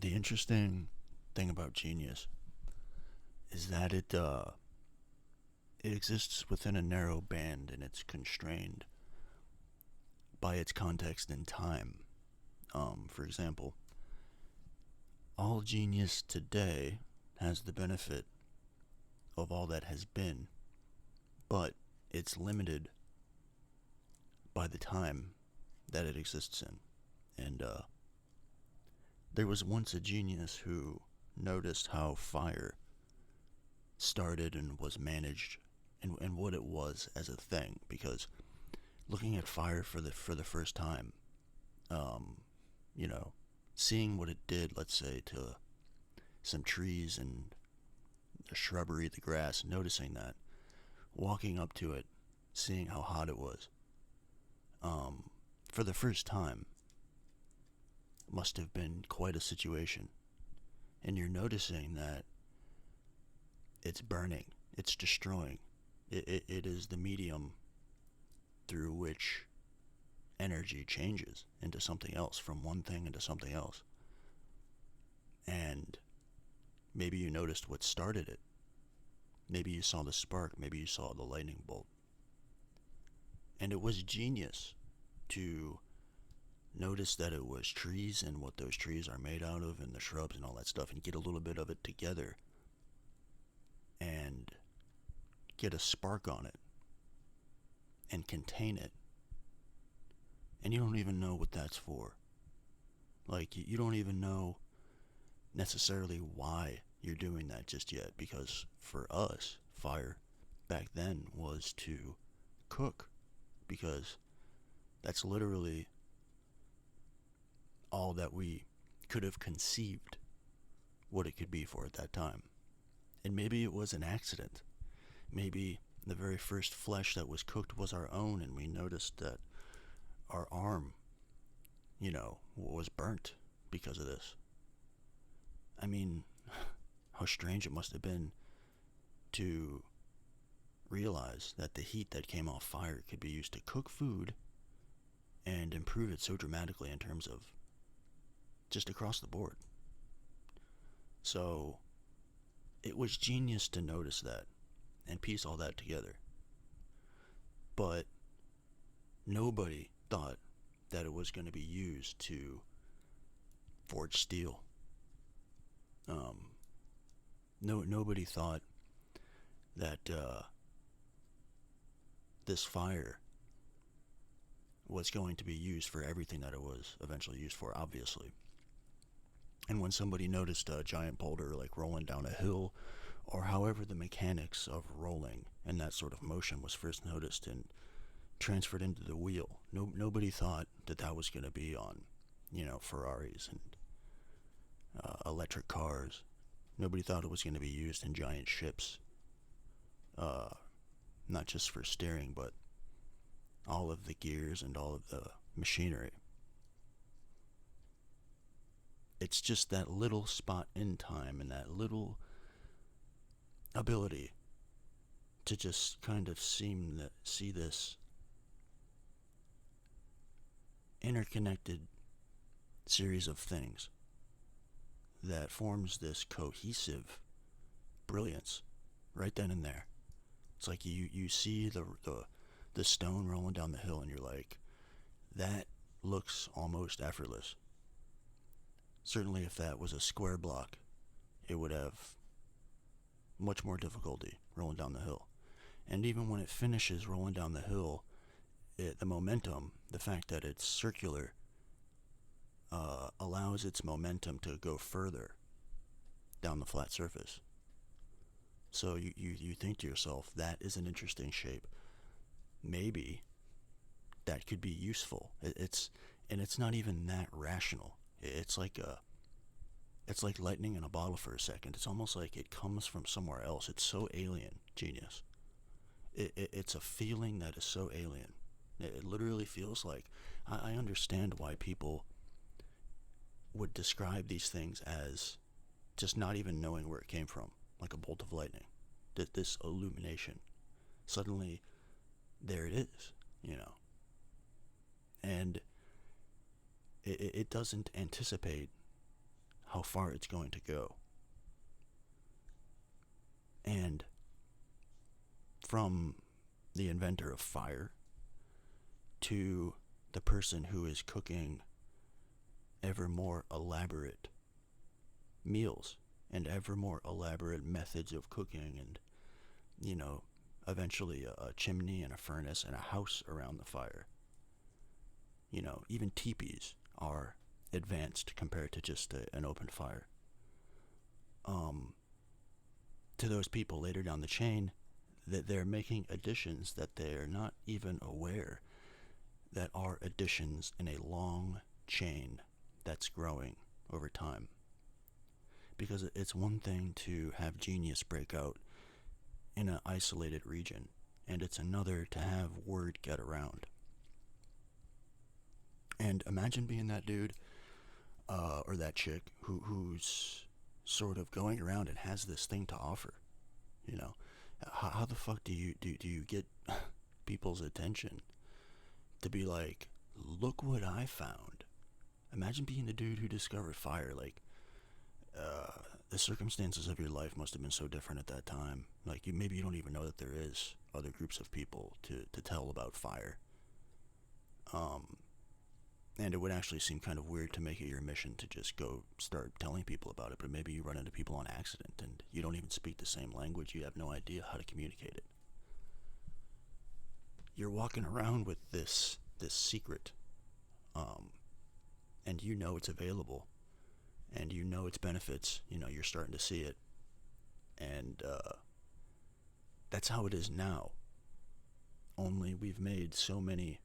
The interesting thing about genius is that it exists within a narrow band and it's constrained by its context and time. For example, all genius today has the benefit of all that has been, but it's limited by the time that it exists in. And there was once a genius who noticed how fire started and was managed and what it was as a thing, because looking at fire for the first time, um, you know, seeing what it did, let's say, to some trees and the shrubbery, the grass, noticing that, walking up to it, seeing how hot it was, um, for the first time, must have been quite a situation. And you're noticing that it's burning, it's destroying. It is the medium through which energy changes into something else, from one thing into something else. And maybe you noticed what started it. Maybe you saw the spark, maybe you saw the lightning bolt. And it was genius to notice that it was trees and what those trees are made out of and the shrubs and all that stuff, and get a little bit of it together and get a spark on it and contain it. And you don't even know what that's for. Like, you don't even know necessarily why you're doing that just yet, because for us, fire back then was to cook, because that's literally all that we could have conceived what it could be for at that time. And maybe it was an accident. Maybe the very first flesh that was cooked was our own, and we noticed that our arm, was burnt because of this. I mean, how strange it must have been to realize that the heat that came off fire could be used to cook food and improve it so dramatically in terms of just across the board. So it was genius to notice that and piece all that together. But nobody thought that it was going to be used to forge steel. Nobody thought that this fire was going to be used for everything that it was eventually used for, obviously. And when somebody noticed a giant boulder like rolling down a hill, or however the mechanics of rolling and that sort of motion was first noticed and transferred into the wheel, nobody thought that that was going to be on, Ferraris and electric cars. Nobody thought it was going to be used in giant ships, not just for steering, but all of the gears and all of the machinery. It's just that little spot in time and that little ability to just kind of see this interconnected series of things that forms this cohesive brilliance right then and there. It's like you see the stone rolling down the hill and you're like, that looks almost effortless. Certainly if that was a square block, it would have much more difficulty rolling down the hill. And even when it finishes rolling down the hill, the momentum, the fact that it's circular, allows its momentum to go further down the flat surface. So you think to yourself, that is an interesting shape. Maybe that could be useful. It's not even that rational. It's like lightning in a bottle for a second. It's almost like it comes from somewhere else. It's so alien, genius. It's a feeling that is so alien. It literally feels like, I understand why people would describe these things as just not even knowing where it came from, like a bolt of lightning. This illumination. Suddenly, there it is. And it doesn't anticipate how far it's going to go. And from the inventor of fire to the person who is cooking ever more elaborate meals and ever more elaborate methods of cooking, and, eventually a chimney and a furnace and a house around the fire. Even teepees are advanced compared to just an open fire. To those people later down the chain, that they're making additions that they're not even aware that are additions in a long chain that's growing over time. Because it's one thing to have genius break out in an isolated region, and it's another to have word get around. And imagine being that dude or that chick who's sort of going around and has this thing to offer. How the fuck do you get people's attention to be like, look what I found? Imagine being the dude who discovered fire. Like, the circumstances of your life must have been so different at that time. Like, maybe you don't even know that there is other groups of people to tell about fire. And it would actually seem kind of weird to make it your mission to just go start telling people about it, but maybe you run into people on accident and you don't even speak the same language, you have no idea how to communicate it. You're walking around with this secret, and you know it's available, and you know its benefits, you're starting to see it, and that's how it is now. Only we've made so many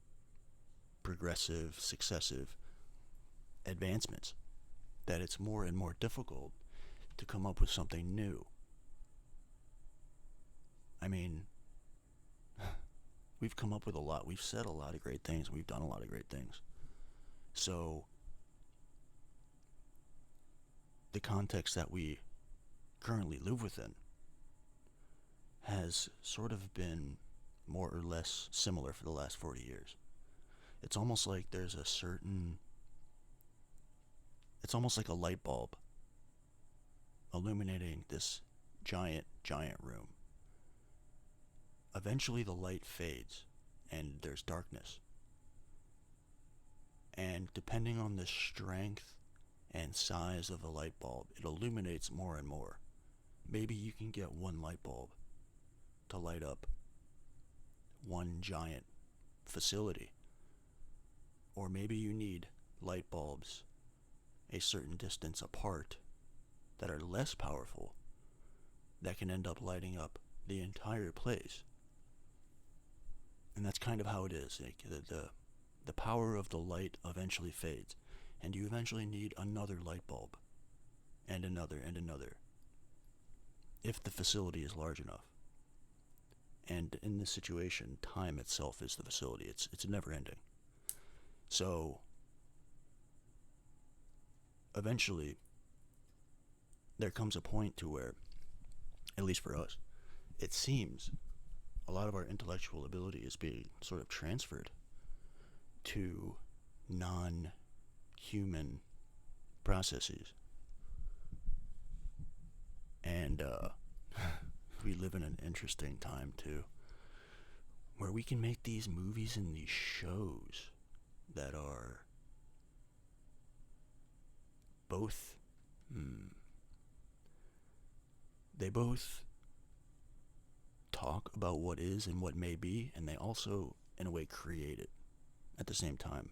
progressive, successive advancements that it's more and more difficult to come up with something new. I mean, we've come up with a lot. We've said a lot of great things. We've done a lot of great things. So, the context that we currently live within has sort of been more or less similar for the last 40 years. It's almost like there's a certain... It's almost like a light bulb illuminating this giant, giant room. Eventually the light fades and there's darkness. And depending on the strength and size of the light bulb, it illuminates more and more. Maybe you can get one light bulb to light up one giant facility. Or maybe you need light bulbs a certain distance apart that are less powerful that can end up lighting up the entire place. And that's kind of how it is. Like the power of the light eventually fades, and you eventually need another light bulb, and another, if the facility is large enough. And in this situation, time itself is the facility. It's never ending. So, eventually, there comes a point to where, at least for us, it seems a lot of our intellectual ability is being sort of transferred to non-human processes. And we live in an interesting time, too, where we can make these movies and these shows that are both, they both talk about what is and what may be, and they also, in a way, create it at the same time.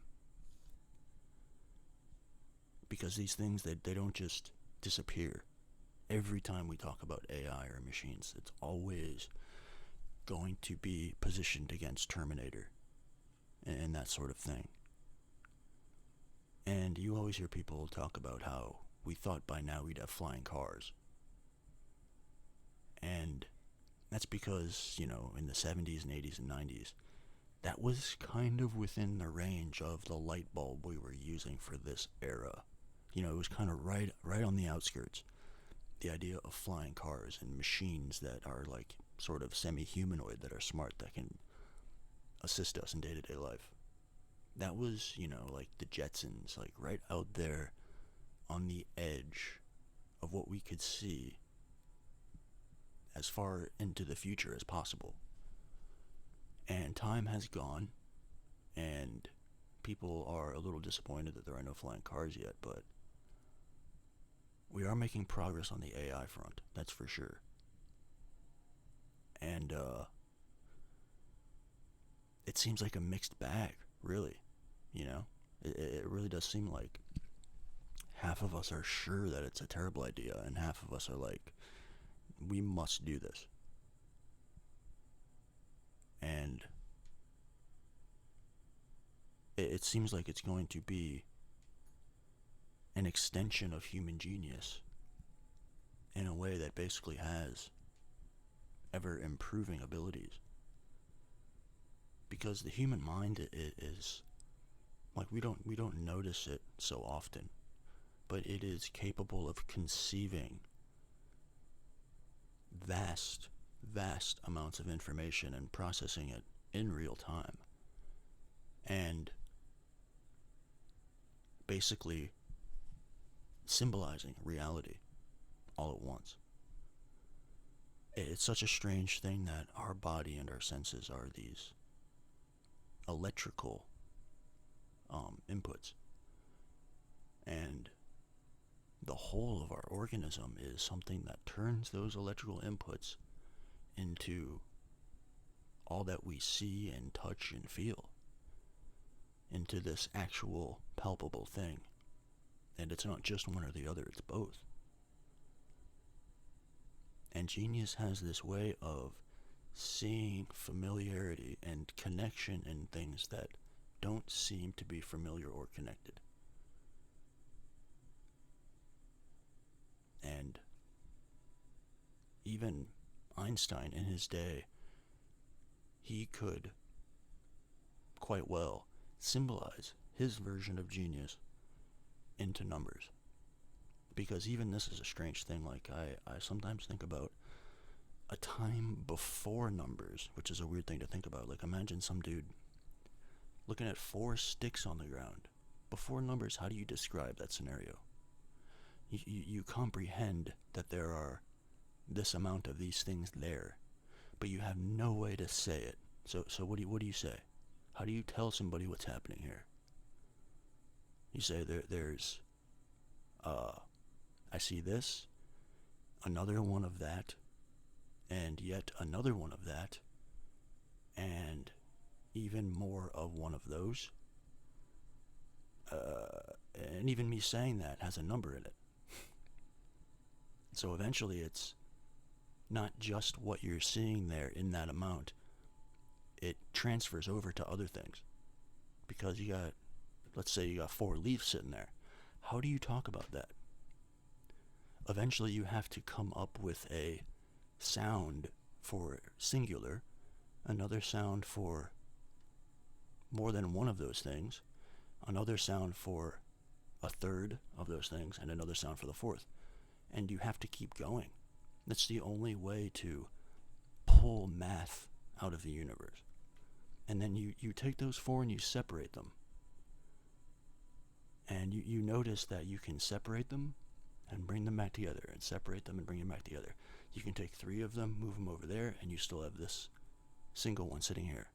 Because these things, they don't just disappear. Every time we talk about AI or machines, it's always going to be positioned against Terminator and that sort of thing. And you always hear people talk about how we thought by now we'd have flying cars. And that's because, in the 70s and 80s and 90s, that was kind of within the range of the light bulb we were using for this era. It was kind of right on the outskirts. The idea of flying cars and machines that are like sort of semi-humanoid, that are smart, that can assist us in day-to-day life. That was, like the Jetsons, like right out there on the edge range of what we could see as far into the future as possible. And time has gone, and people are a little disappointed that there are no flying cars yet, but we are making progress on the AI front, that's for sure. And it seems like a mixed bag, really. You know, it really does seem like half of us are sure that it's a terrible idea, and half of us are like, we must do this. And it seems like it's going to be an extension of human genius in a way that basically has ever improving abilities. Because the human mind is like, we don't notice it so often, but it is capable of conceiving vast amounts of information and processing it in real time, and basically symbolizing reality all at once. It's such a strange thing that our body and our senses are these electrical inputs, and the whole of our organism is something that turns those electrical inputs into all that we see and touch and feel, into this actual palpable thing. And it's not just one or the other, it's both. And genius has this way of seeing familiarity and connection in things that don't seem to be familiar or connected. And even Einstein in his day, he could quite well symbolize his version of genius into numbers. Because even this is a strange thing. Like, I sometimes think about a time before numbers, which is a weird thing to think about. Like, imagine some dude looking at 4 sticks on the ground. Before numbers, how do you describe that scenario? You comprehend that there are this amount of these things there, but you have no way to say it. So what do you say? How do you tell somebody what's happening here? You say there's I see this, another one of that, and yet another one of that, and even more of one of those. And even me saying that has a number in it. So eventually it's not just what you're seeing there in that amount. It transfers over to other things. Because let's say you got 4 leaves sitting there. How do you talk about that? Eventually you have to come up with a sound for singular, another sound for more than one of those things, another sound for a third of those things, and another sound for the fourth. And you have to keep going. That's the only way to pull math out of the universe. And then you take those 4 and you separate them. And you notice that you can separate them and bring them back together, and separate them and bring them back together. You can take 3 of them, move them over there, and you still have this single one sitting here.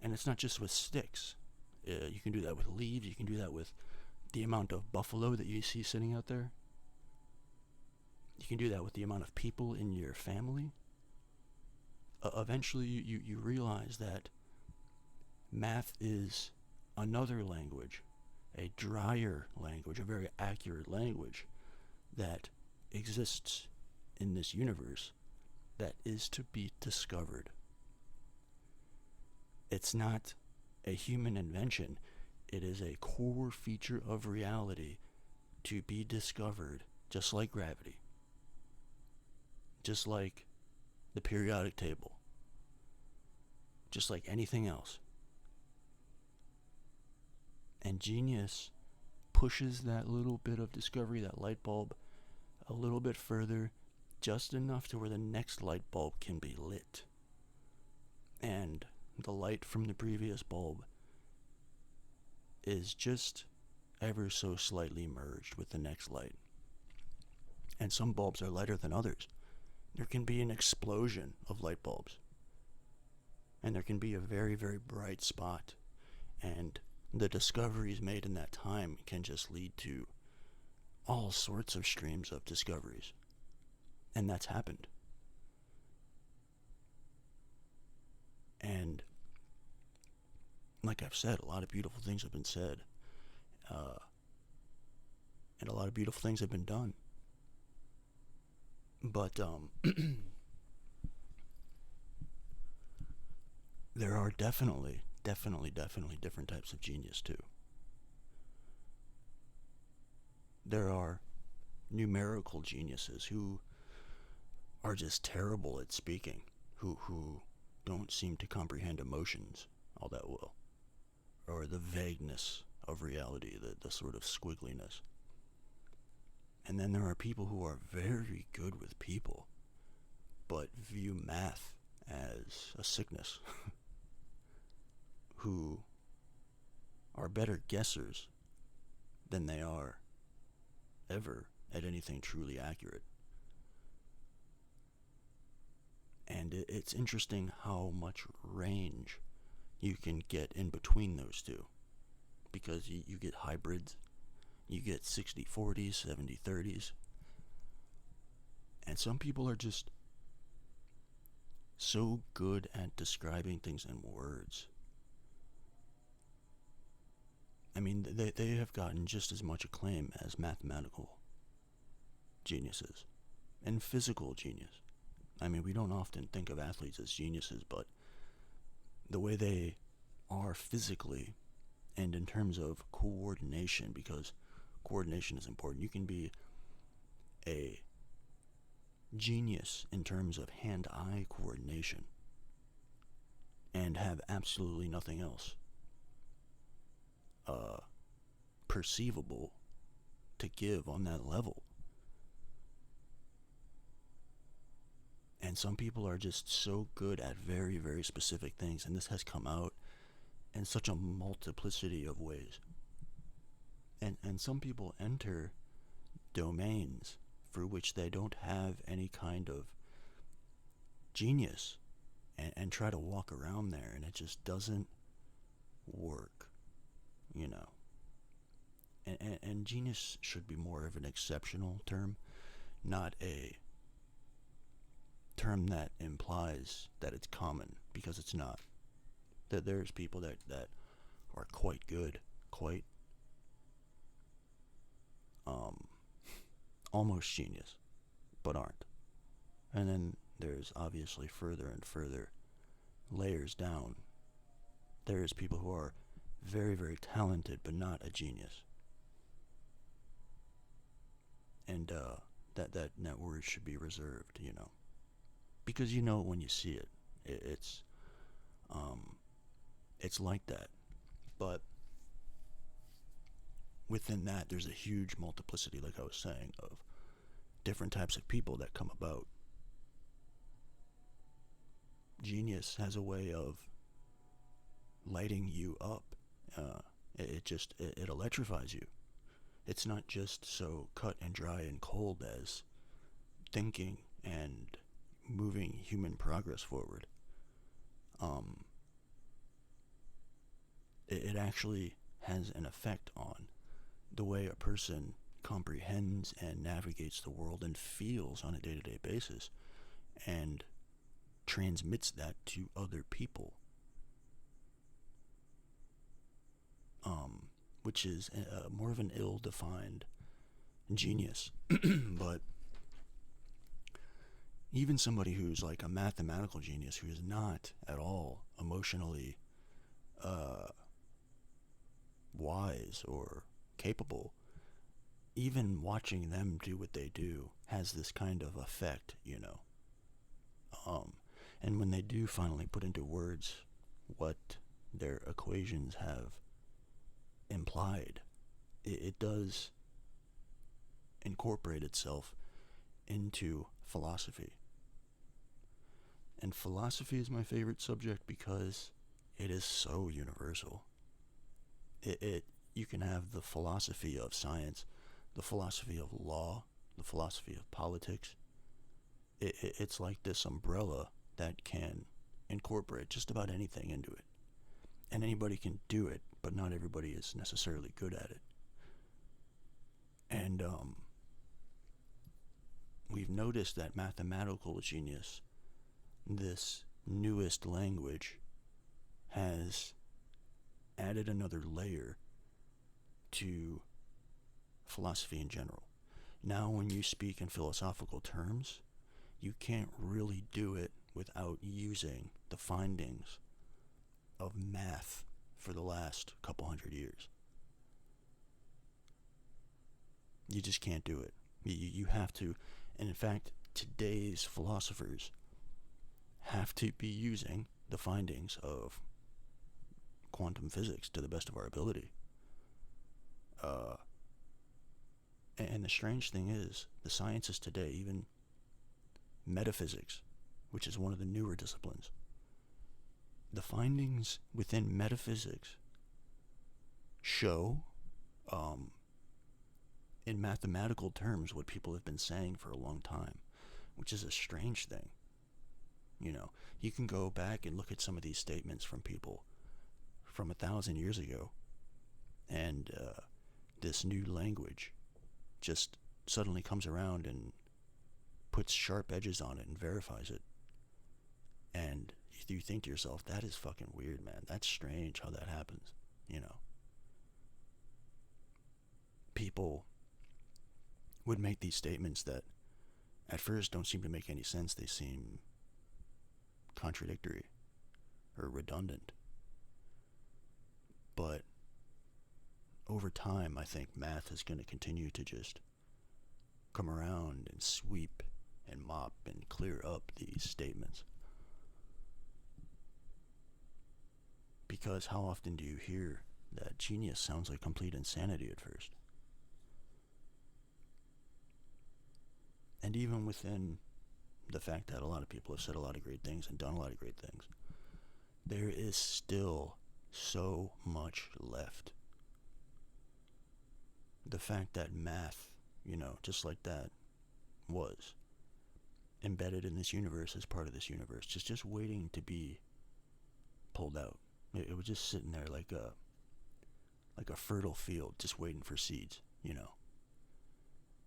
And it's not just with sticks. You can do that with leaves. You can do that with the amount of buffalo that you see sitting out there. You can do that with the amount of people in your family. Eventually you realize that math is another language, a drier language, a very accurate language that exists in this universe that is to be discovered. It's not a human invention. It is a core feature of reality to be discovered, just like gravity, just like the periodic table, just like anything else. And genius pushes that little bit of discovery, that light bulb, a little bit further, just enough to where the next light bulb can be lit. And the light from the previous bulb is just ever so slightly merged with the next light. And some bulbs are lighter than others. There can be an explosion of light bulbs. And there can be a very, very bright spot. And the discoveries made in that time can just lead to all sorts of streams of discoveries. And that's happened. And like I've said, a lot of beautiful things have been said. And a lot of beautiful things have been done. But there are definitely different types of genius too. There are numerical geniuses who are just terrible at speaking, who don't seem to comprehend emotions all that well, or the vagueness of reality, the sort of squiggliness. And then there are people who are very good with people, but view math as a sickness, who are better guessers than they are ever at anything truly accurate. And it's interesting how much range you can get in between those two, because you get hybrids, you get 60-40s, 70-30s, and some people are just so good at describing things in words. I mean, they have gotten just as much acclaim as mathematical geniuses and physical genius. I mean, we don't often think of athletes as geniuses, but the way they are physically and in terms of coordination, because coordination is important. You can be a genius in terms of hand-eye coordination and have absolutely nothing else perceivable to give on that level. And some people are just so good at very, very specific things, and this has come out in such a multiplicity of ways. And some people enter domains for which they don't have any kind of genius and try to walk around there, and it just doesn't work, you know. And genius should be more of an exceptional term, not a term that implies that it's common, because it's not. That there's people that are quite good, quite almost genius, but aren't. And then there's obviously further and further layers down. There's people who are very, very talented, but not a genius. And that word should be reserved, you know, because you know it when you see it. It's like that, but within that, there's a huge multiplicity, like I was saying, of different types of people that come about. Genius has a way of lighting you up. It electrifies you. It's not just so cut and dry and cold as thinking and moving human progress forward. It actually has an effect on the way a person comprehends and navigates the world and feels on a day-to-day basis, and transmits that to other people, which is more of an ill-defined genius. But even somebody who's like a mathematical genius, who is not at all emotionally wise or capable, even watching them do what they do has this kind of effect, you know. And when they do finally put into words what their equations have implied, it does incorporate itself into philosophy. And philosophy is my favorite subject because it is so universal. You can have the philosophy of science, the philosophy of law, the philosophy of politics. It's like this umbrella that can incorporate just about anything into it. And anybody can do it, but not everybody is necessarily good at it. And we've noticed that mathematical genius, this newest language, has added another layer to philosophy in general. Now when you speak in philosophical terms, you can't really do it without using the findings of math for the last couple hundred years. You just can't do it. You have to, and in fact, today's philosophers have to be using the findings of quantum physics to the best of our ability. And the strange thing is, the sciences today, even metaphysics, which is one of the newer disciplines, the findings within metaphysics show, in mathematical terms, what people have been saying for a long time, which is a strange thing. You know, you can go back and look at some of these statements from people from 1,000 years ago, and this new language just suddenly comes around and puts sharp edges on it and verifies it. And you think to yourself, that is fucking weird, man. That's strange how that happens, you know. People would make these statements that at first don't seem to make any sense. They seem contradictory or redundant. But over time, I think math is going to continue to just come around and sweep and mop and clear up these statements. Because how often do you hear that genius sounds like complete insanity at first? And even within the fact that a lot of people have said a lot of great things and done a lot of great things, there is still so much left. The fact that math, just like that, was embedded in this universe as part of this universe, just waiting to be pulled out. It was just sitting there like a fertile field, just waiting for seeds,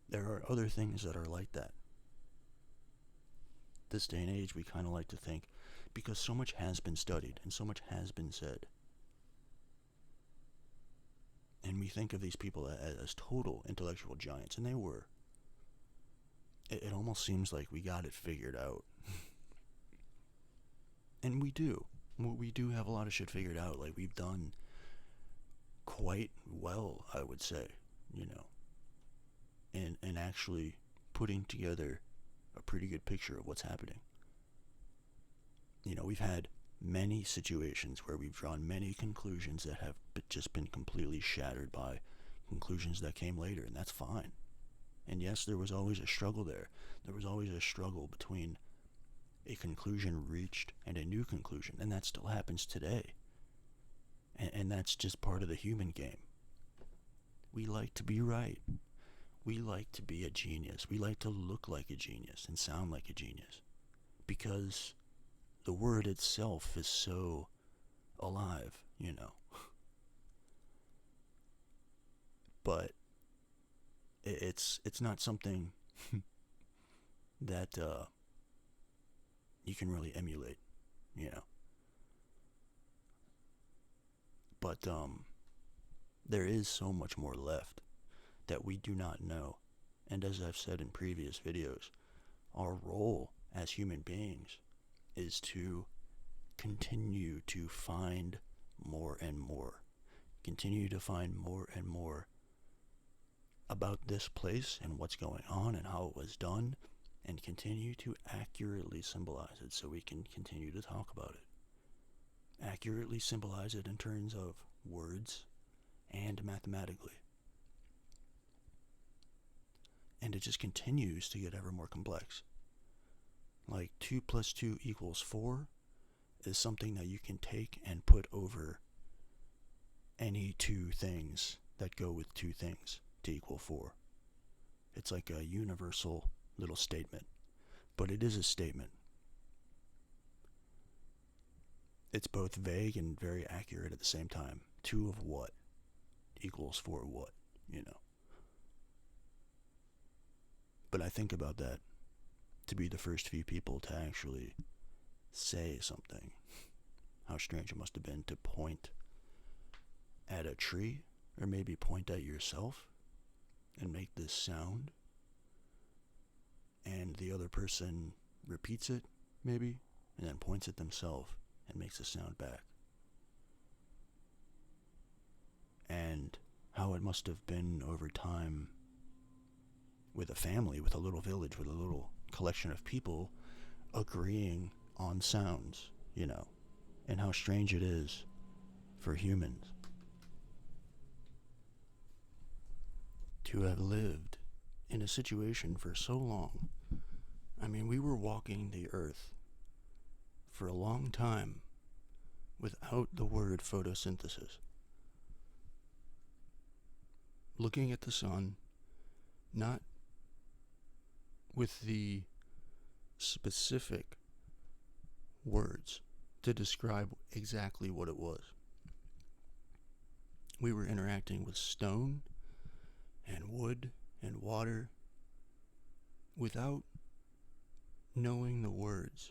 There are other things that are like that. This day and age, we kind of like to think, because so much has been studied and so much has been said, and we think of these people as total intellectual giants, and they were. It almost seems like we got it figured out. And we do. We do have a lot of shit figured out. Like, we've done quite well, I would say, in actually putting together a pretty good picture of what's happening. We've had many situations where we've drawn many conclusions that have just been completely shattered by conclusions that came later, and that's fine. And yes, there was always a struggle there. There was always a struggle between a conclusion reached and a new conclusion, and that still happens today. And that's just part of the human game. We like to be right. We like to be a genius. We like to look like a genius and sound like a genius, because the word itself is so alive, But it's not something that you can really emulate, But there is so much more left that we do not know. And as I've said in previous videos, our role as human beings is to continue to find more and more. Continue to find more and more about this place and what's going on and how it was done, and continue to accurately symbolize it so we can continue to talk about it. Accurately symbolize it in terms of words and mathematically. And it just continues to get ever more complex. Like 2 plus 2 equals 4 is something that you can take and put over any two things that go with two things to equal 4. It's like a universal little statement, but it is a statement. It's both vague and very accurate at the same time. 2 of what equals 4 what, you know. But I think about that to be the first few people to actually say something. How strange it must have been to point at a tree, or maybe point at yourself and make this sound, and the other person repeats it, maybe, and then points at themselves and makes a sound back. And how it must have been over time with a family, with a little village, with a little collection of people agreeing on sounds, you know, and how strange it is for humans to have lived in a situation for so long. I mean, we were walking the earth for a long time without the word photosynthesis. Looking at the sun, not with the specific words to describe exactly what it was. We were interacting with stone and wood and water without knowing the words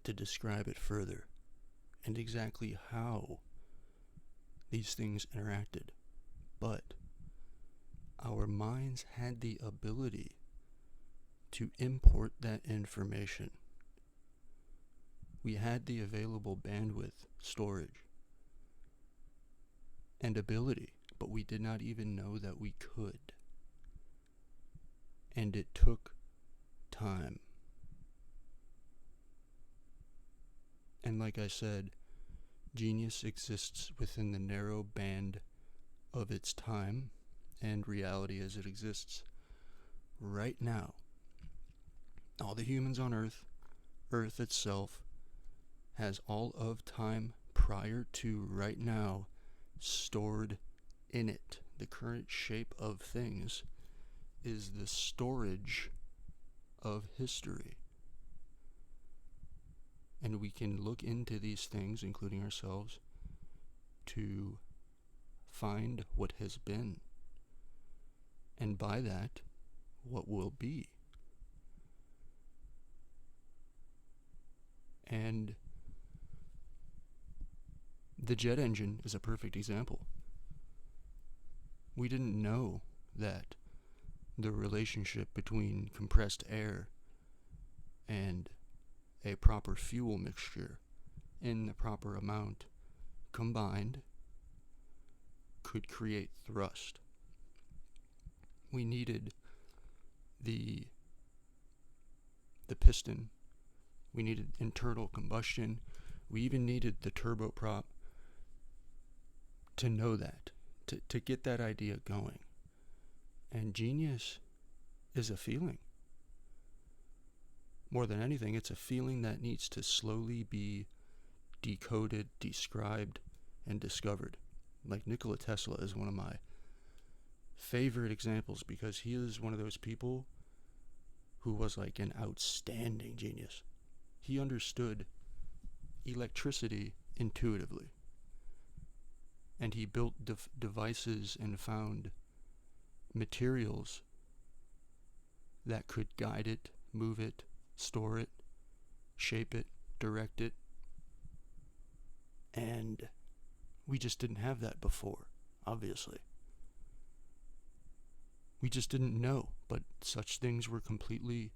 to describe it further and exactly how these things interacted. But our minds had the ability to import that information. We had the available bandwidth, storage, and ability, but we did not even know that we could. And it took time. And like I said, genius exists within the narrow band of its time and reality as it exists right now. All the humans on Earth, Earth itself, has all of time prior to right now stored in it. The current shape of things is the storage of history. And we can look into these things, including ourselves, to find what has been. And by that, what will be. And the jet engine is a perfect example. We didn't know that the relationship between compressed air and a proper fuel mixture in the proper amount combined could create thrust. We needed the piston. We needed internal combustion. We even needed the turboprop to know that, to get that idea going. And genius is a feeling. More than anything, it's a feeling that needs to slowly be decoded, described, and discovered. Like Nikola Tesla is one of my favorite examples because he is one of those people who was like an outstanding genius. He understood electricity intuitively. And he built devices and found materials that could guide it, move it, store it, shape it, direct it. And we just didn't have that before, obviously. We just didn't know, but such things were completely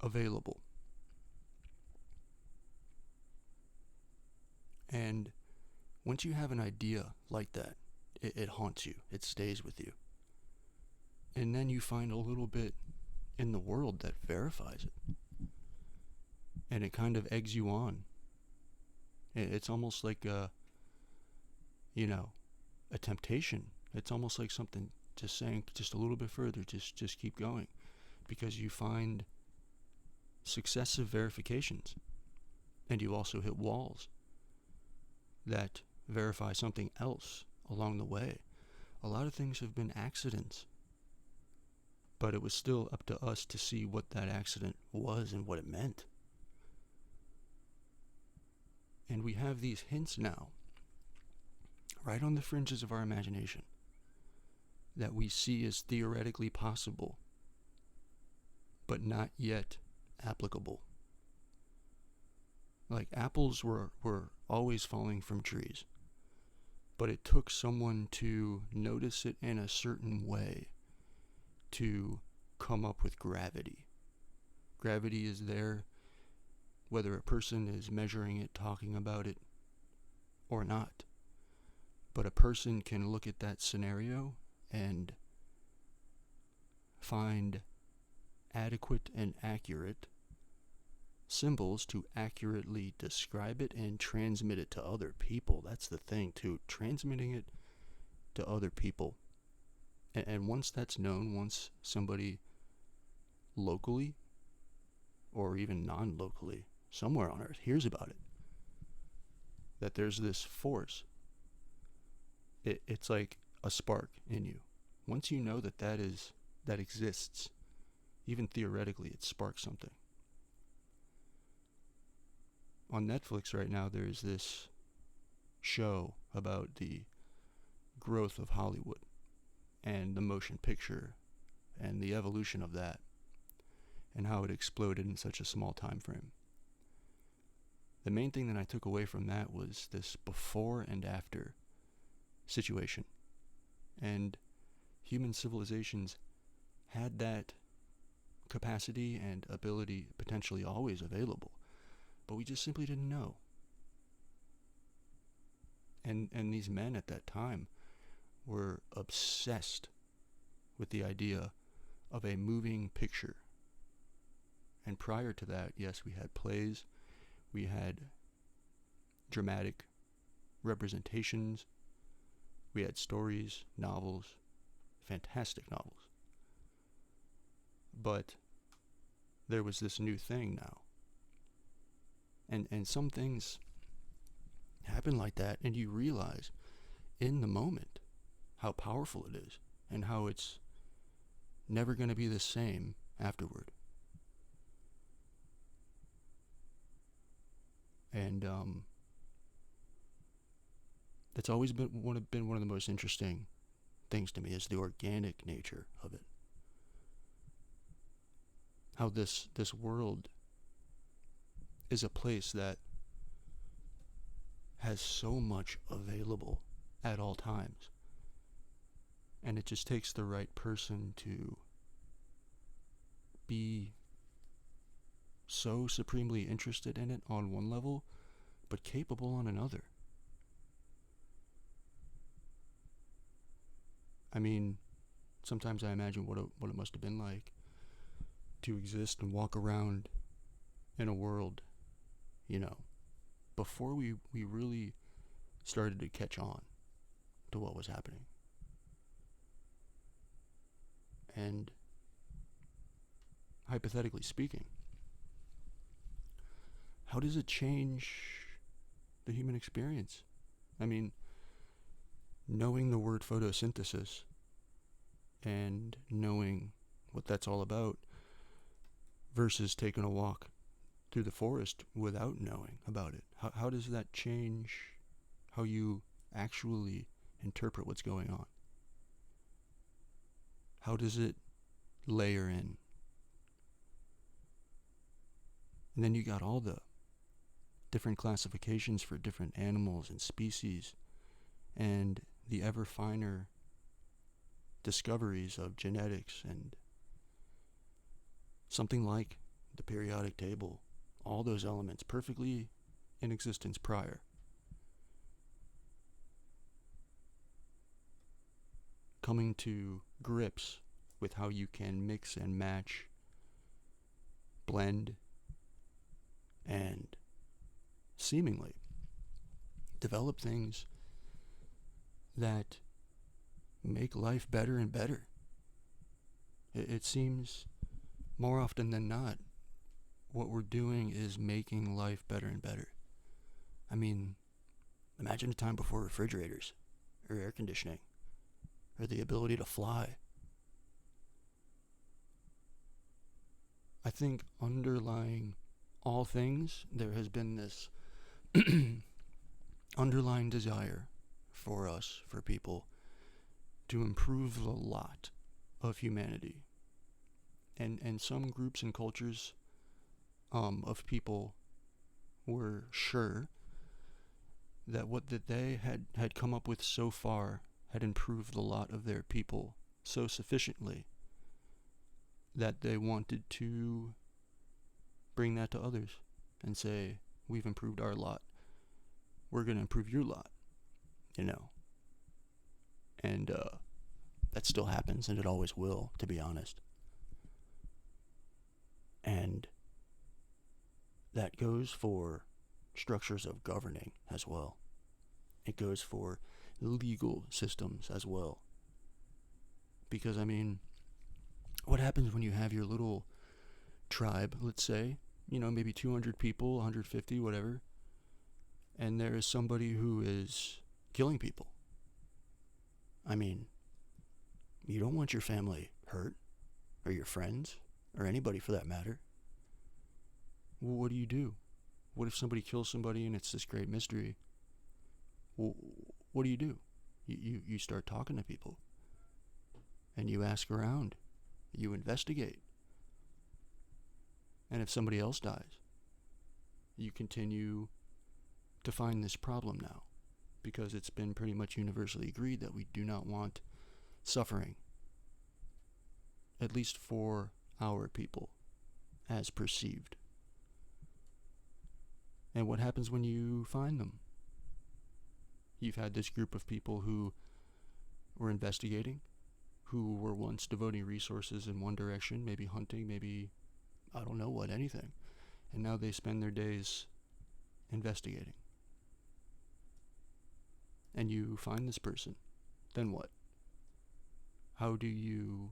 available. And once you have an idea like that, it haunts you. It stays with you. And then you find a little bit in the world that verifies it. And it kind of eggs you on. It's almost like a temptation. It's almost like something just saying just a little bit further, just keep going. Because you find successive verifications. And you also hit walls that verify something else along the way. A lot of things have been accidents. But it was still up to us to see what that accident was and what it meant. And we have these hints now, right on the fringes of our imagination, that we see as theoretically possible, but not yet applicable. Like apples were always falling from trees, but it took someone to notice it in a certain way to come up with gravity. Gravity is there whether a person is measuring it, talking about it, or not. But a person can look at that scenario and find adequate and accurate symbols to accurately describe it and transmit it to other people. That's the thing, too. Transmitting it to other people. And once that's known, once somebody locally or even non-locally somewhere on Earth hears about it, that there's this force, it's like a spark in you. Once you know that exists, even theoretically, it sparks something. On Netflix right now, there's this show about the growth of Hollywood and the motion picture and the evolution of that and how it exploded in such a small time frame. The main thing that I took away from that was this before and after situation. And human civilizations had that capacity and ability potentially always available, but we just simply didn't know. And these men at that time were obsessed with the idea of a moving picture. And prior to that, yes, we had plays, we had dramatic representations, we had stories, novels, fantastic novels. But there was this new thing now. And some things happen like that, and you realize in the moment how powerful it is and how it's never going to be the same afterward. And that's always been one of the most interesting things to me, is the organic nature of it. How this world is a place that has so much available at all times. And it just takes the right person to be so supremely interested in it on one level, but capable on another. I mean, sometimes I imagine what it must have been like to exist and walk around in a world, before we really started to catch on to what was happening. And hypothetically speaking, how does it change the human experience? I mean, knowing the word photosynthesis and knowing what that's all about versus taking a walk through the forest without knowing about it. How does that change how you actually interpret what's going on? How does it layer in? And then you got all the different classifications for different animals and species, and the ever finer discoveries of genetics and something like the periodic table, all those elements perfectly in existence prior. Coming to grips with how you can mix and match, blend, and seemingly develop things that make life better and better. It seems more often than not, what we're doing is making life better and better. I mean, imagine a time before refrigerators, or air conditioning, or the ability to fly. I think underlying all things, there has been this underlying desire for us, for people, to improve the lot of humanity. And some groups and cultures of people were sure that what that they had come up with so far had improved the lot of their people so sufficiently that they wanted to bring that to others and say, we've improved our lot, we're going to improve your lot, you know. And that still happens, and it always will, to be honest. And that goes for structures of governing as well. It goes for legal systems as well. Because, I mean, what happens when you have your little tribe, let's say, you know, maybe 200 people, 150, whatever, and there is somebody who is killing people? I mean, you don't want your family hurt, or your friends, or anybody for that matter. Well, what do? What if somebody kills somebody and it's this great mystery? Well, what do? You start talking to people, and you ask around, you investigate. And if somebody else dies, you continue to find this problem now, because it's been pretty much universally agreed that we do not want suffering, at least for our people, as perceived. And what happens when you find them? You've had this group of people who were investigating, who were once devoting resources in one direction, maybe hunting, maybe, I don't know what, anything. And now they spend their days investigating. And you find this person. Then what? How do you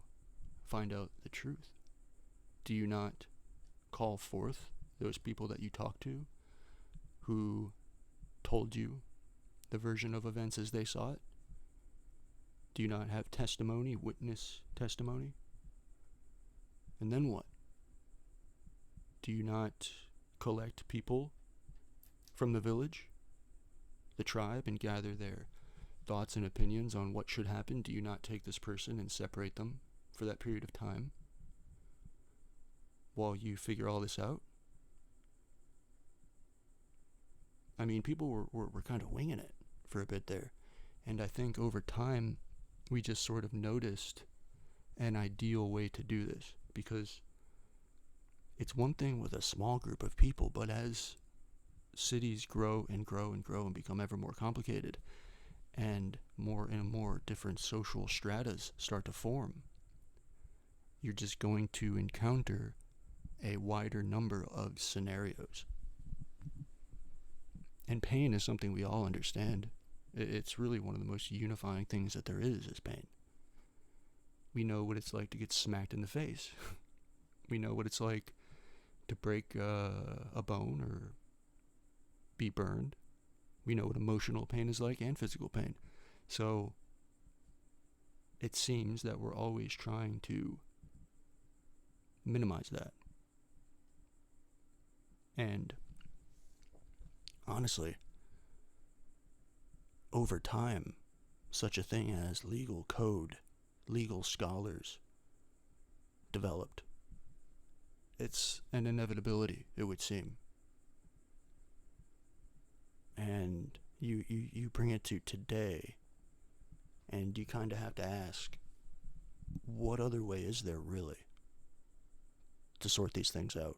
find out the truth? Do you not call forth those people that you talk to, who told you the version of events as they saw it? Do you not have testimony, witness testimony? And then what? Do you not collect people from the village, the tribe, and gather their thoughts and opinions on what should happen? Do you not take this person and separate them for that period of time while you figure all this out? I mean, people were kind of winging it for a bit there. And I think over time, we just sort of noticed an ideal way to do this. Because it's one thing with a small group of people, but as cities grow and grow and grow and become ever more complicated, and more different social stratas start to form, you're just going to encounter a wider number of scenarios. And pain is something we all understand. It's really one of the most unifying things that there is pain. We know what it's like to get smacked in the face. We know what it's like to break a bone or be burned. We know what emotional pain is like and physical pain. So it seems that we're always trying to minimize that. And honestly, over time, such a thing as legal code, legal scholars developed. It's an inevitability, it would seem. And you bring it to today, and you kind of have to ask, what other way is there really to sort these things out?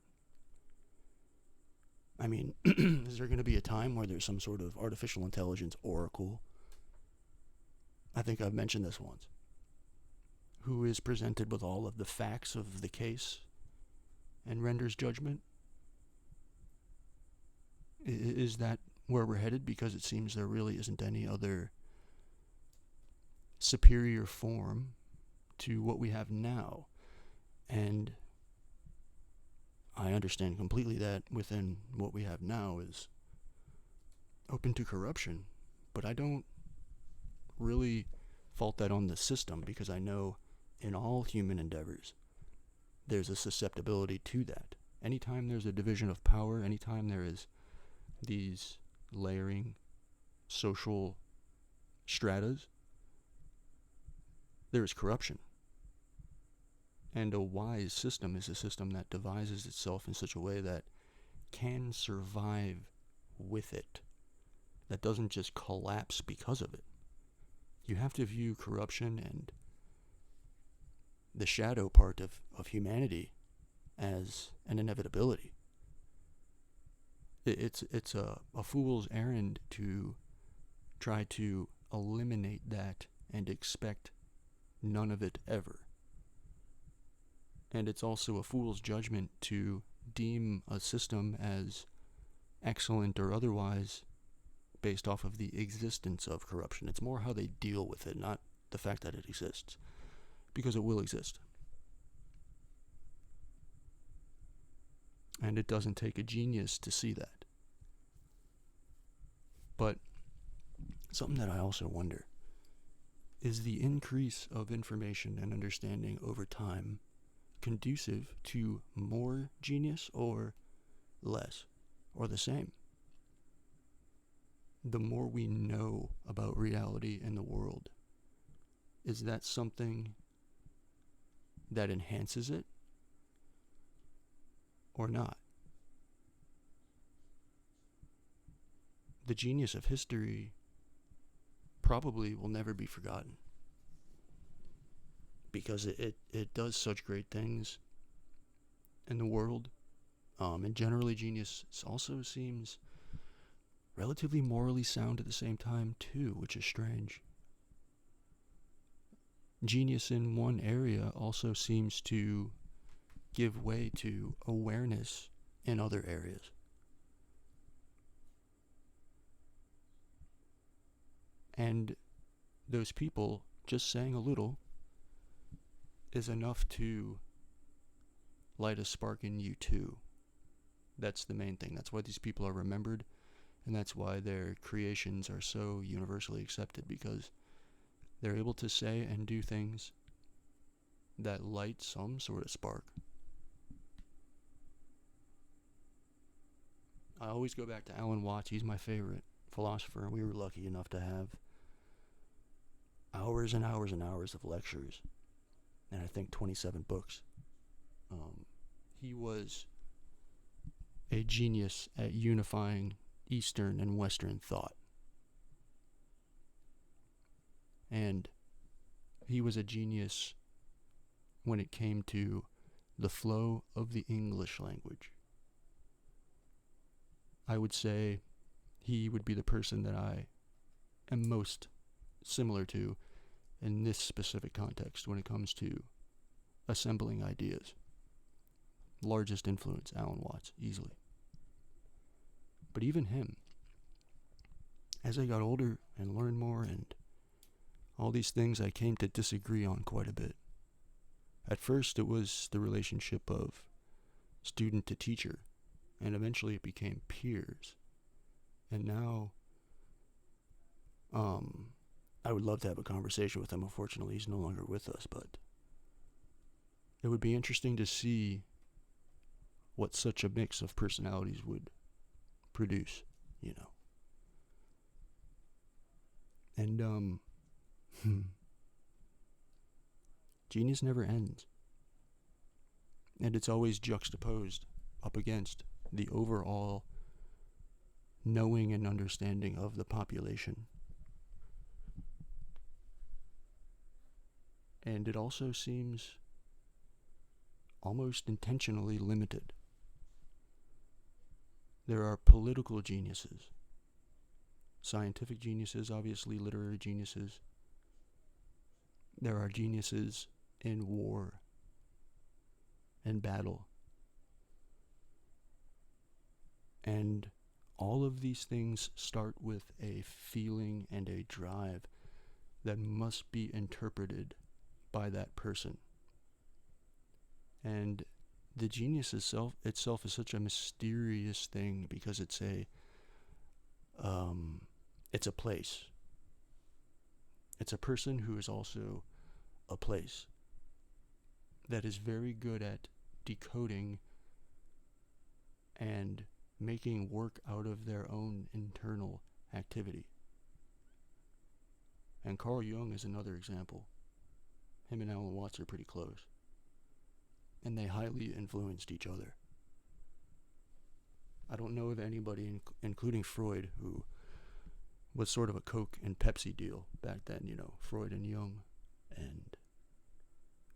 I mean, is there going to be a time where there's some sort of artificial intelligence oracle? I think I've mentioned this once. Who is presented with all of the facts of the case and renders judgment? Is that where we're headed? Because it seems there really isn't any other superior form to what we have now. And I understand completely that within what we have now is open to corruption, but I don't really fault that on the system, because I know in all human endeavors there's a susceptibility to that. Anytime there's a division of power, anytime there is these layering social stratas, there is corruption. And a wise system is a system that devises itself in such a way that can survive with it, that doesn't just collapse because of it. You have to view corruption and the shadow part of humanity as an inevitability. It's a fool's errand to try to eliminate that and expect none of it ever. And it's also a fool's judgment to deem a system as excellent or otherwise based off of the existence of corruption. It's more how they deal with it, not the fact that it exists, because it will exist. And it doesn't take a genius to see that. But something that I also wonder is the increase of information and understanding over time conducive to more genius or less or the same? The more we know about reality and the world, is that something that enhances it or not? The genius of history probably will never be forgotten, because it does such great things in the world. And generally genius also seems relatively morally sound at the same time too, which is strange. Genius in one area also seems to give way to awareness in other areas. And those people just saying a little is enough to light a spark in you too. That's the main thing. That's why these people are remembered, and that's why their creations are so universally accepted, because they're able to say and do things that light some sort of spark. I always go back to Alan Watts. He's my favorite philosopher, and we were lucky enough to have hours and hours and hours of lectures, and I think 27 books. He was a genius at unifying Eastern and Western thought. And he was a genius when it came to the flow of the English language. I would say he would be the person that I am most similar to in this specific context when it comes to assembling ideas. Largest influence, Alan Watts, easily. But even him, as I got older and learned more and all these things, I came to disagree on quite a bit. At first, it was the relationship of student to teacher, and eventually it became peers. And now, I would love to have a conversation with him. Unfortunately, he's no longer with us, but it would be interesting to see what such a mix of personalities would produce, you know. And, genius never ends. And it's always juxtaposed up against the overall knowing and understanding of the population. And it also seems almost intentionally limited. There are political geniuses, scientific geniuses, obviously literary geniuses. There are geniuses in war and battle. And all of these things start with a feeling and a drive that must be interpreted by that person. And the genius itself is such a mysterious thing, because it's a place. It's a person who is also a place that is very good at decoding and making work out of their own internal activity. And Carl Jung is another example. Him and Alan Watts are pretty close. And they highly influenced each other. I don't know of anybody, including Freud, who was sort of a Coke and Pepsi deal back then, you know, Freud and Jung. And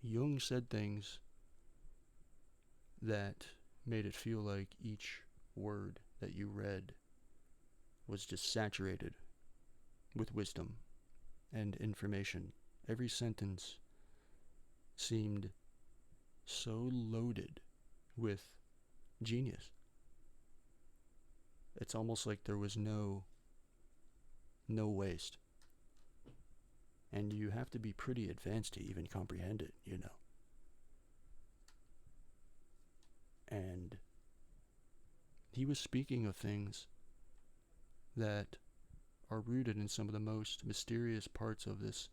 Jung said things that made it feel like each word that you read was just saturated with wisdom and information. Every sentence seemed so loaded with genius. It's almost like there was no waste. And you have to be pretty advanced to even comprehend it, you know. And he was speaking of things that are rooted in some of the most mysterious parts of this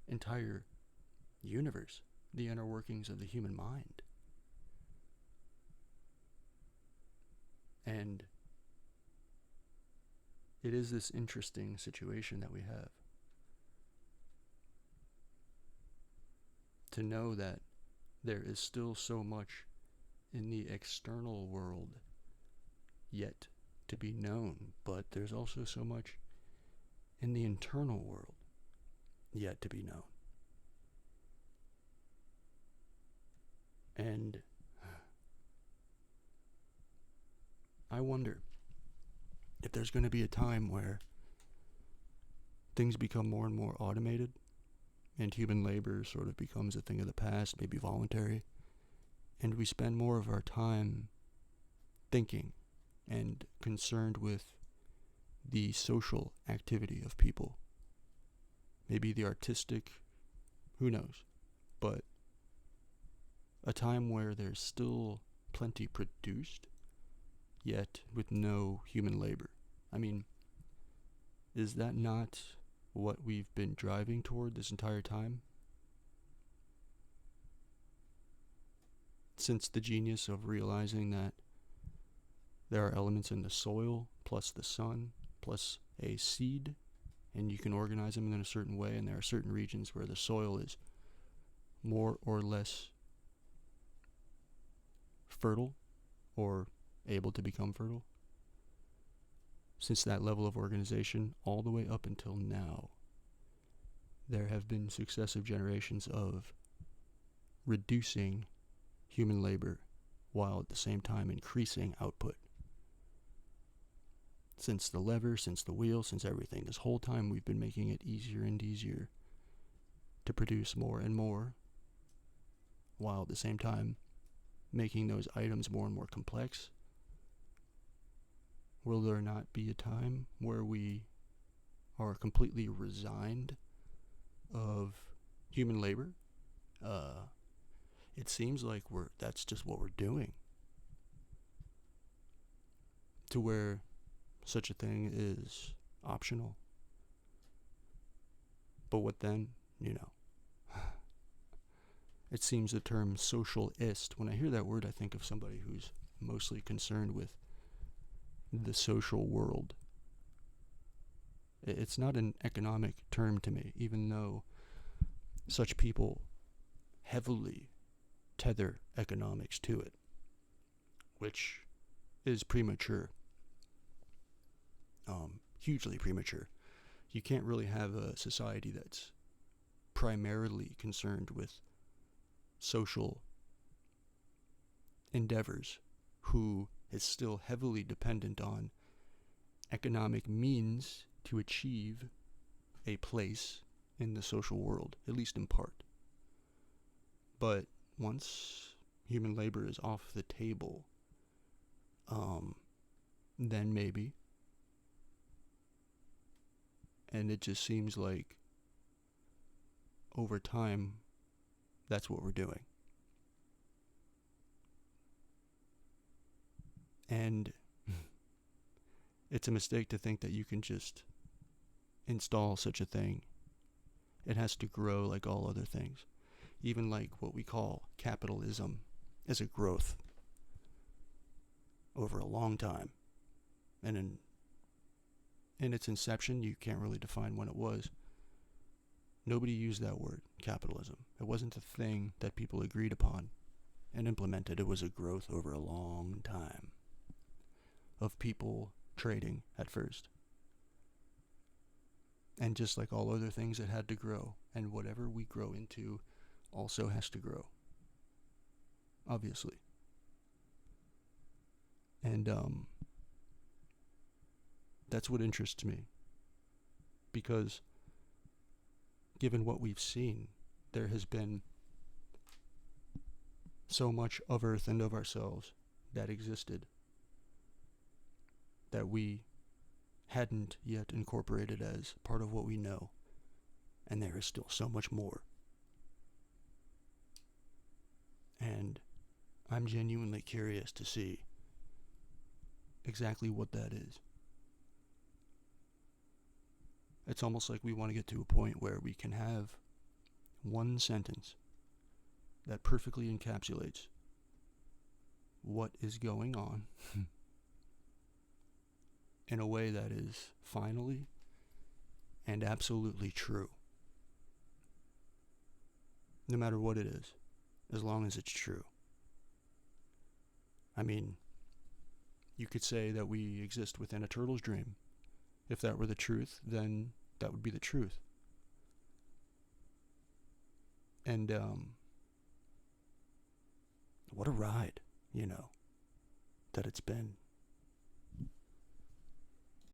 entire universe, the inner workings of the human mind. And it is this interesting situation that we have. To know that there is still so much in the external world yet to be known, but there's also so much in the internal world yet to be known. And I wonder if there's going to be a time where things become more and more automated and human labor sort of becomes a thing of the past, maybe voluntary, and we spend more of our time thinking and concerned with the social activity of people. Maybe the artistic, who knows, but a time where there's still plenty produced, yet with no human labor. I mean, is that not what we've been driving toward this entire time? Since the genius of realizing that there are elements in the soil, plus the sun, plus a seed, and you can organize them in a certain way, and there are certain regions where the soil is more or less fertile or able to become fertile. Since that level of organization, all the way up until now, there have been successive generations of reducing human labor while at the same time increasing output. Since the lever, since the wheel, since everything, this whole time we've been making it easier and easier to produce more and more, while at the same time making those items more and more complex. Will there not be a time where we are completely resigned of human labor? It seems like that's just what we're doing. To where such a thing is optional. But what then? You know. It seems the term socialist, when I hear that word, I think of somebody who's mostly concerned with the social world. It's not an economic term to me, even though such people heavily tether economics to it, which is premature. Hugely premature. You can't really have a society that's primarily concerned with social endeavors who is still heavily dependent on economic means to achieve a place in the social world, at least in part. But once human labor is off the table, then maybe. And it just seems like over time, that's what we're doing. And it's a mistake to think that you can just install such a thing. It has to grow like all other things. Even like what we call capitalism is a growth over a long time. And in its inception, you can't really define when it was. Nobody used that word, capitalism. It wasn't a thing that people agreed upon and implemented. It was a growth over a long time of people trading at first. And just like all other things, it had to grow. And whatever we grow into also has to grow. Obviously. And that's what interests me. Because given what we've seen, there has been so much of Earth and of ourselves that existed that we hadn't yet incorporated as part of what we know. And there is still so much more. And I'm genuinely curious to see exactly what that is. It's almost like we want to get to a point where we can have one sentence that perfectly encapsulates what is going on in a way that is finally and absolutely true. No matter what it is, as long as it's true. I mean, you could say that we exist within a turtle's dream. If that were the truth, then that would be the truth. And, what a ride, that it's been.